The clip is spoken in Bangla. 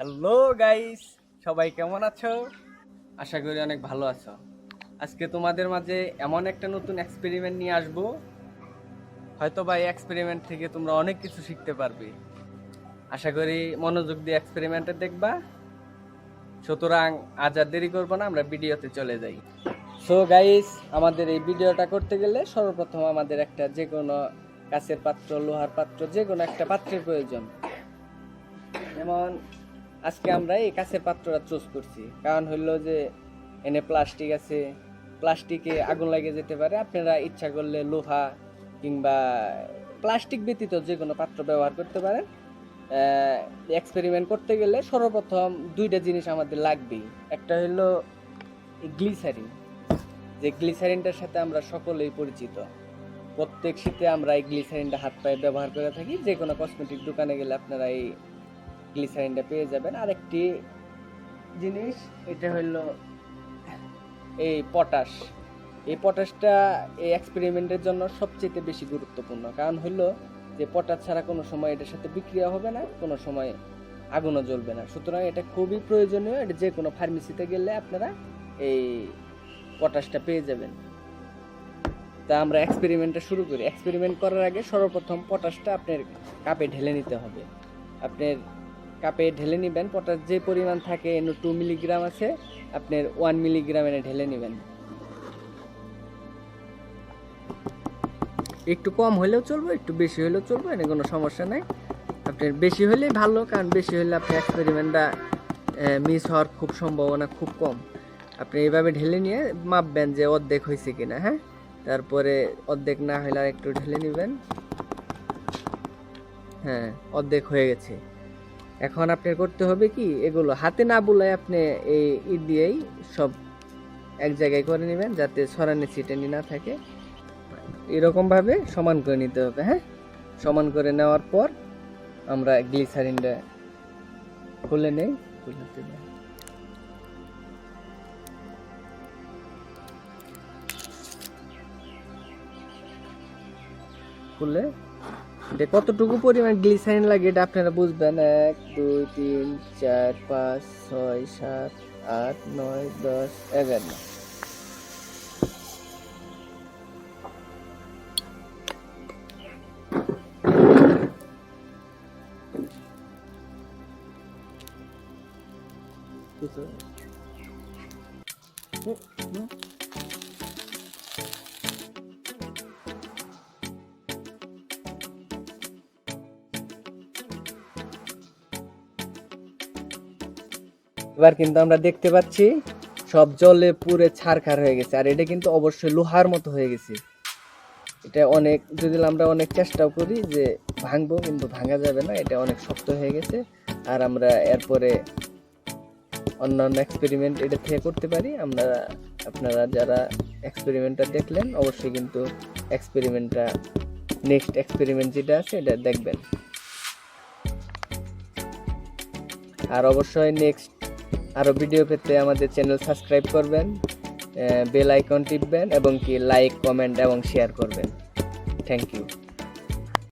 হ্যালো গাইস, সবাই কেমন আছো? আশা করি অনেক ভালো আছো। আজকে তোমাদের মাঝে এমন একটা নতুন এক্সপেরিমেন্ট নিয়ে আসবো, হয়তো বা এই এক্সপেরিমেন্ট থেকে তোমরা অনেক কিছু শিখতে পারবে। আশা করি মনোযোগ দিয়ে এক্সপেরিমেন্টে দেখবা। সুতরাং আজ আর দেরি করবো না, আমরা ভিডিওতে চলে যাই। সো গাইস, আমাদের এই ভিডিওটা করতে গেলে সর্বপ্রথম আমাদের একটা যে কোনো কাঁচের পাত্র, লোহার পাত্র, যে কোনো একটা পাত্রের প্রয়োজন। যেমন আজকে আমরা এই কাঁচের পাত্রটা চুজ করছি, কারণ হইলো যে এনে প্লাস্টিক আছে, প্লাস্টিকে আগুন লাগে যেতে পারে। আপনারা ইচ্ছা করলে লোহা কিংবা প্লাস্টিক ব্যতীত যে কোনো পাত্র ব্যবহার করতে পারেন। এক্সপেরিমেন্ট করতে গেলে সর্বপ্রথম দুইটা জিনিস আমাদের লাগবেই। একটা হইলো গ্লিসারিন, যে গ্লিসারিনটার সাথে আমরা সকলেই পরিচিত। প্রত্যেক শীতে আমরা এই গ্লিসারিনটা হাত পায়ে ব্যবহার করে থাকি। যে কোনো কসমেটিক দোকানে গেলে আপনারা এই গ্লিসারিনটা পেয়ে যাবেন। আরেকটি জিনিস, এটা হলো এই পটাশ। এই পটাশটা এই এক্সপেরিমেন্টের জন্য সবচেয়ে বেশি গুরুত্বপূর্ণ, কারণ হলো যে পটাশ ছাড়া কোনো সময় এটার সাথে বিক্রিয়া হবে না, কোনো সময় আগুনও জ্বলবে না। সুতরাং এটা খুবই প্রয়োজনীয়। এটা যে কোনো ফার্মেসিতে গেলে আপনারা এই পটাশটা পেয়ে যাবেন। তা আমরা এক্সপেরিমেন্টটা শুরু করি। এক্সপেরিমেন্ট করার আগে সর্বপ্রথম পটাশটা আপনার কাপে ঢেলে নিতে হবে। আপনার কাপে ঢেলে নেবেন। পটাশ যে পরিমাণ থাকে, 2 মিলিগ্রাম আছে, আপনার 1 মিলিগ্রাম এনে ঢেলে নেবেন। একটু কম হলেও চলবে, একটু বেশি হলেও চলবে, এনে কোনো সমস্যা নাই। আপনার বেশি হলেই ভালো, কারণ বেশি হলে আপনার এক্সপেরিমেন্টটা মিস হওয়ার খুব সম্ভাবনা খুব কম। আপনি এইভাবে ঢেলে নিয়ে মাপবেন যে অর্ধেক হয়েছে কিনা। হ্যাঁ, তারপরে অর্ধেক না হলে আর একটু ঢেলে নেবেন। হ্যাঁ, অর্ধেক হয়ে গেছে। এখন আপনার করতে হবে কি, এগুলো হাতে না বুলাই আপনি এই দিয়েই সব এক জায়গায় করে নেবেন, যাতে ছড়ানি ছিটানি না থাকে। এরকম ভাবে সমান করে নিতে হবে। হ্যাঁ, সমান করে নেওয়ার পর আমরা গ্লিসারিনটা খুলে নেই। খুলে এটা কতটুকু পরিমাণ গ্লিসারিন লাগে এটা আপনারা বুঝবেন। 1 2 3 4 5 6 7 8 9 10 11। এবার কিন্তু আমরা দেখতে পাচ্ছি সব জলে পুরে ছারখার হয়ে গেছে, আর এটা কিন্তু অবশ্যই লোহার মতো হয়ে গেছে। এটা অনেক, যদি আমরা অনেক চেষ্টাও করি যে ভাঙবো, কিন্তু ভাঙা যাবে না, এটা অনেক শক্ত হয়ে গেছে। আর আমরা এরপরে অন্যান্য এক্সপেরিমেন্ট এটা থেকে করতে পারি। আপনারা যারা এক্সপেরিমেন্টটা দেখলেন, অবশ্যই কিন্তু নেক্সট এক্সপেরিমেন্ট যেটা আছে এটা দেখবেন। আর অবশ্যই নেক্সট আরো ভিডিও পেতে আমাদের চ্যানেল সাবস্ক্রাইব করবেন, বেল আইকন টিপবেন এবং কি লাইক, কমেন্ট এবং শেয়ার করবেন। Thank you.